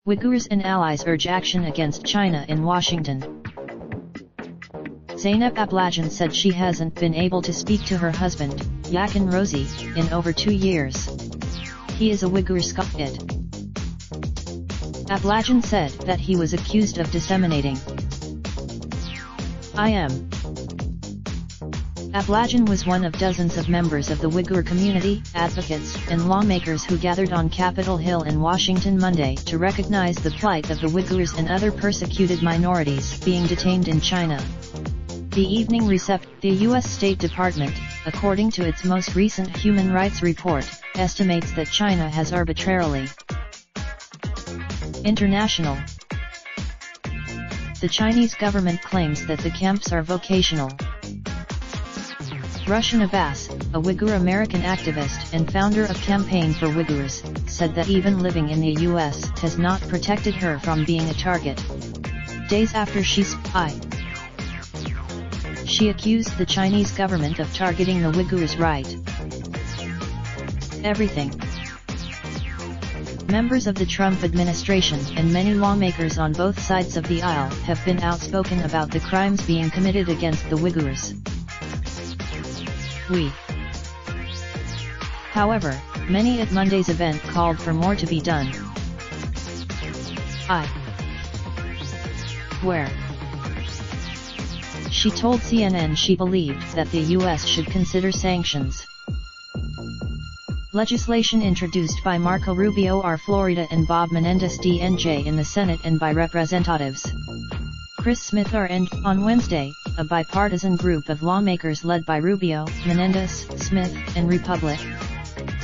Uyghurs and allies urge action against China in Washington. Zainab Ablajan said she hasn't been able to speak to her husband, Yakin Rozi, in over 2 years. He is a Uyghur scholar. Ablajan said that he was accused of disseminating IM. Ablajan was one of dozens of members of the Uyghur community, advocates, and lawmakers who gathered on Capitol Hill in Washington Monday to recognize the plight of the Uyghurs and other persecuted minorities being detained in China. The evening reception, the U.S. State Department, according to its most recent human rights report, estimates that China has arbitrarily international. The Chinese government claims that the camps are vocational. Rushan Abbas, a Uyghur-American activist and founder of Campaign for Uyghurs, said that even living in the U.S. has not protected her from being a target. Days after she accused the Chinese government of targeting the Uyghurs' right. Everything. Members of the Trump administration and many lawmakers on both sides of the aisle have been outspoken about the crimes being committed against the Uyghurs. However, many at Monday's event called for more to be done. Where? She told CNN she believed that the U.S. should consider sanctions. Legislation introduced by Marco Rubio R. Florida and Bob Menendez DNJ in the Senate and by Representatives Chris Smith R. On Wednesday, a bipartisan group of lawmakers led by Rubio, Menendez, Smith, and Republic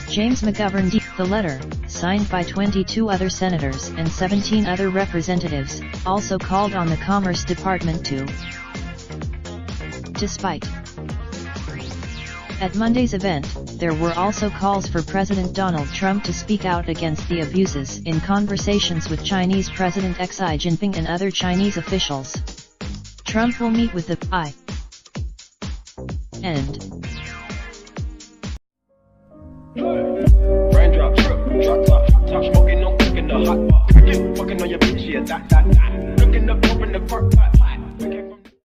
James McGovern the letter, signed by 22 other senators and 17 other representatives, also called on the Commerce Department to despite. At Monday's event, there were also calls for President Donald Trump to speak out against the abuses in conversations with Chinese President Xi Jinping and other Chinese officials. Trump will meet with the Raindrop, drop top smoking, no cooking the hot pot. Fucking on your bitch, yeah, that. Looking up, open the park pot.